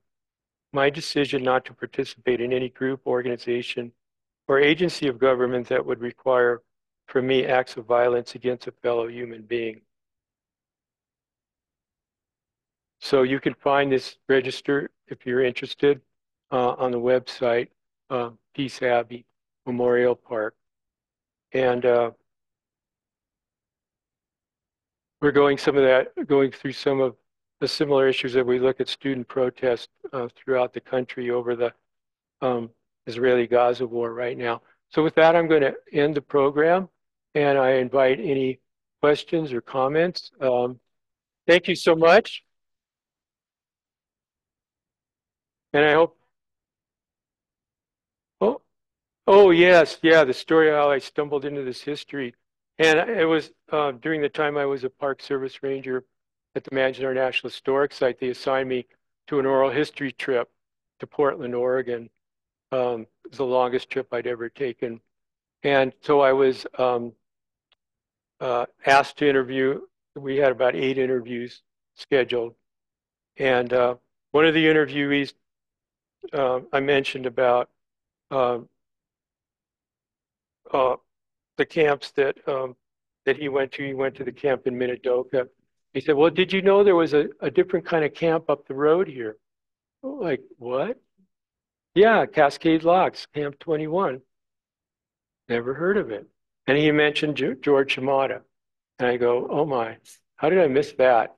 my decision not to participate in any group, organization, or agency of government that would require from me acts of violence against a fellow human being. So you can find this register if you're interested on the website, Peace Abbey Memorial Park. And we're going through some of the similar issues that we look at student protests throughout the country over the Israeli-Gaza war right now. So with that, I'm going to end the program, and I invite any questions or comments. Thank you so much. And I hope, oh, oh yes, yeah, the story of how I stumbled into this history. And it was during the time I was a Park Service Ranger at the Manzanar National Historic Site, they assigned me to an oral history trip to Portland, Oregon. It was the longest trip I'd ever taken. And so I was asked to interview. We had about 8 interviews scheduled. And one of the interviewees I mentioned about um, uh, the camps that he went to. He went to the camp in Minidoka. He said, "Well, did you know there was a different kind of camp up the road here?" Like, what? Yeah, Cascade Locks, Camp 21. Never heard of it. And he mentioned George Shimada. And I go, oh my, how did I miss that?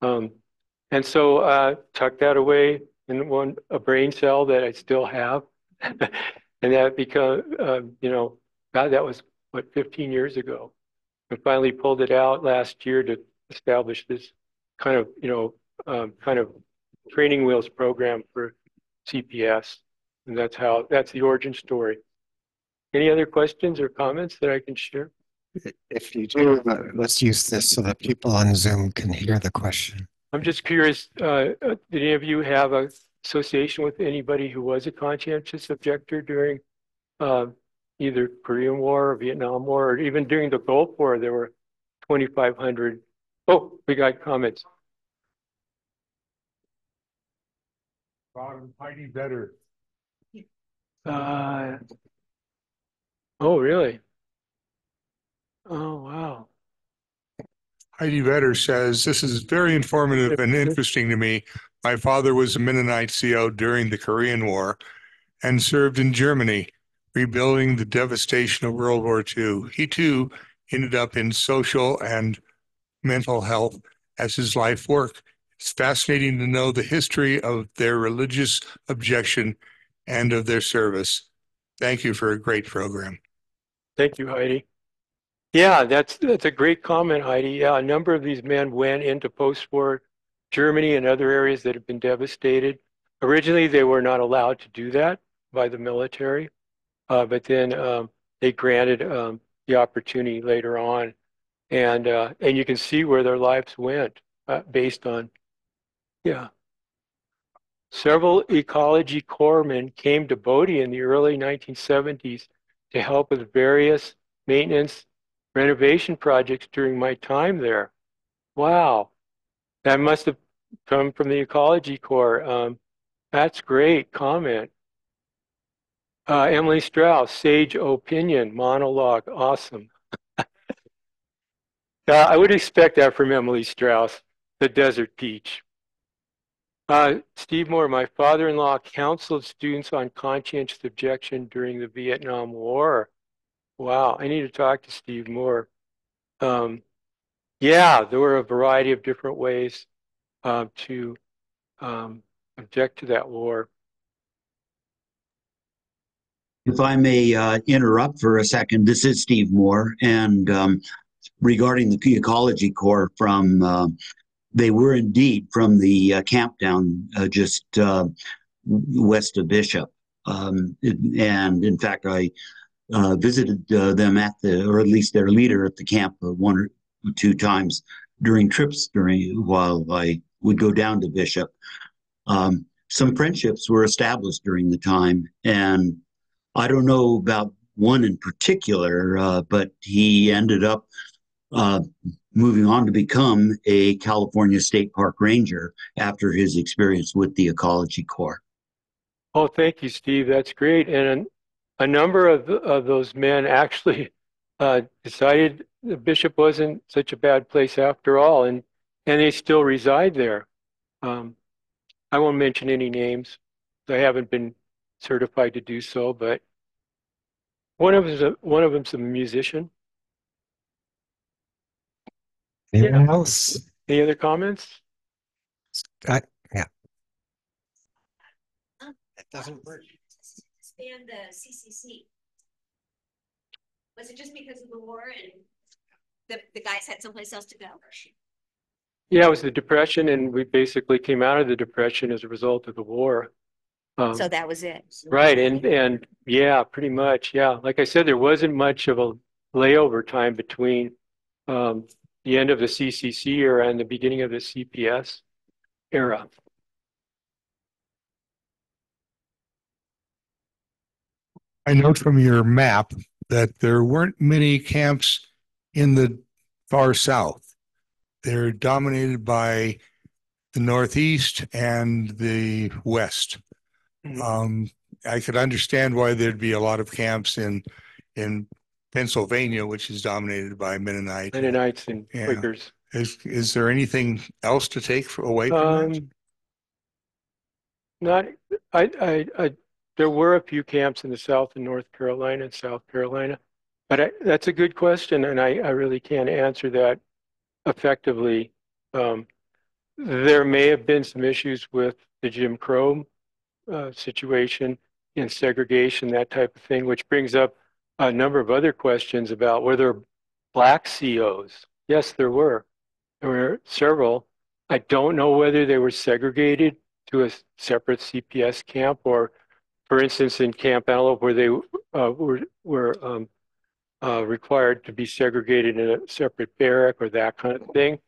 Um, and so tucked that away in a brain cell that I still have. And that become, God, that was what, 15 years ago. I finally pulled it out last year to establish this kind of, kind of training wheels program for CPS. And that's the origin story. Any other questions or comments that I can share? If you do, let's use this so that people on Zoom can hear the question. I'm just curious, did any of you have an association with anybody who was a conscientious objector during either Korean War or Vietnam War, or even during the Gulf War? There were 2,500. Oh, we got comments. Heidi Vedder. Oh, really? Oh, wow. Heidi Vedder says, this is very informative and interesting to me. My father was a Mennonite CO during the Korean War and served in Germany, rebuilding the devastation of World War II. He too ended up in social and mental health as his life work. It's fascinating to know the history of their religious objection and of their service. Thank you for a great program. Thank you, Heidi. Yeah, that's a great comment, Heidi. Yeah, a number of these men went into post-war Germany and other areas that have been devastated. Originally, they were not allowed to do that by the military, but then they granted the opportunity later on, and you can see where their lives went based on, yeah. Several ecology corpsmen came to Bodie in the early 1970s to help with various maintenance renovation projects during my time there. Wow, that must have come from the Ecology Corps. That's great comment. Emily Strauss, sage opinion, monologue, awesome. I would expect that from Emily Strauss, the desert peach. Steve Moore, my father-in-law counseled students on conscientious objection during the Vietnam War. Wow, I need to talk to Steve Moore. Yeah, there were a variety of different ways to object to that war. If I may interrupt for a second, this is Steve Moore, and regarding the Ecology Corps they were indeed from the camp down just west of Bishop. And in fact, I visited them or at least their leader at the camp one or two times during trips while I would go down to Bishop. Some friendships were established during the time, and I don't know about one in particular, but he ended up moving on to become a California State Park Ranger after his experience with the Ecology Corps. Oh, thank you, Steve. That's great. And a number of those men actually decided the Bishop wasn't such a bad place after all, and they still reside there. I won't mention any names. I haven't been certified to do so, but one of them's a musician. Anyone else? Any other comments? Yeah. It doesn't work. Expand the CCC. Was it just because of the war and the guys had someplace else to go? Yeah, it was the Depression, and we basically came out of the Depression as a result of the war. So that was it. Right, and yeah, pretty much, yeah. Like I said, there wasn't much of a layover time between the end of the CCC era and the beginning of the CPS era. I note from your map that there weren't many camps in the far south. They're dominated by the Northeast and the West. I could understand why there'd be a lot of camps in Pennsylvania, which is dominated by Mennonites and Quakers. Is there anything else to take away from that? There were a few camps in the South and North Carolina and South Carolina, but that's a good question, and I really can't answer that effectively. There may have been some issues with the Jim Crow situation in segregation, that type of thing, which brings up a number of other questions about were there black COs? Yes, there were. There were several. I don't know whether they were segregated to a separate CPS camp, or, for instance, in Camp Antelope, where they were required to be segregated in a separate barrack or that kind of thing.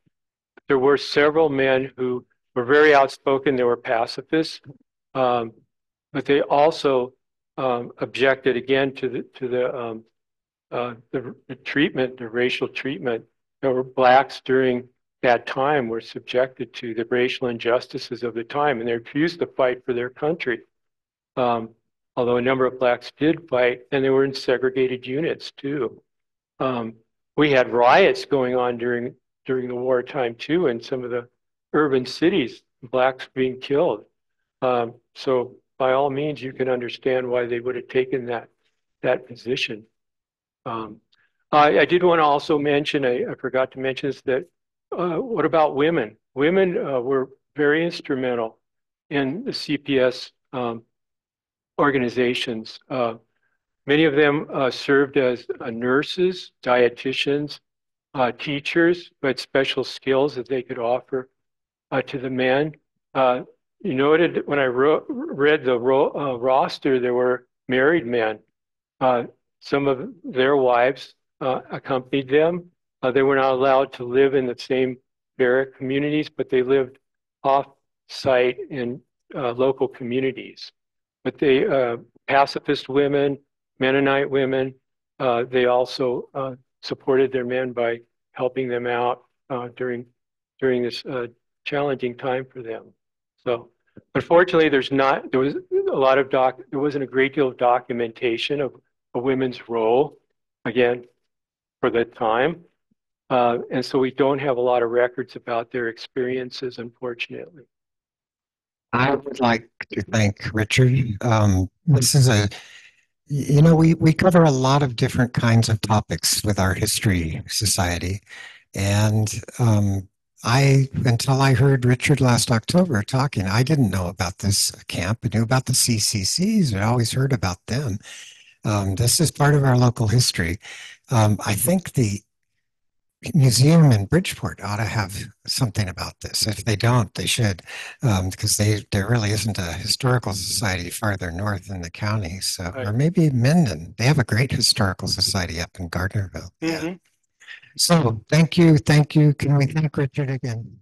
There were several men who were very outspoken. They were pacifists, but they also objected again to the treatment, the racial treatment. There were blacks during that time were subjected to the racial injustices of the time, and they refused to fight for their country. Although a number of blacks did fight, and they were in segregated units too. We had riots going on during the wartime too, in some of the urban cities, blacks being killed. So by all means, you can understand why they would have taken that position. I did want to also mention, I forgot to mention this, that what about women? Women were very instrumental in the CPS organizations. Many of them served as nurses, dietitians, teachers, who had special skills that they could offer to the men. You noted when I read the roster, there were married men. Some of their wives accompanied them. They were not allowed to live in the same barrack communities, but they lived off-site in local communities. But they, pacifist women, Mennonite women, they also supported their men by helping them out during this challenging time for them. So, unfortunately, there wasn't a great deal of documentation of a women's role, again, for that time. And so we don't have a lot of records about their experiences, unfortunately. I would like to thank Richard. This is we cover a lot of different kinds of topics with our history society. And until I heard Richard last October talking, I didn't know about this camp. I knew about the CCCs. I always heard about them. This is part of our local history. I think the museum in Bridgeport ought to have something about this. If they don't, they should, because there really isn't a historical society farther north in the county. So, Right. Or maybe Minden. They have a great historical society up in Gardnerville. Yeah. So thank you. Can we thank Richard again?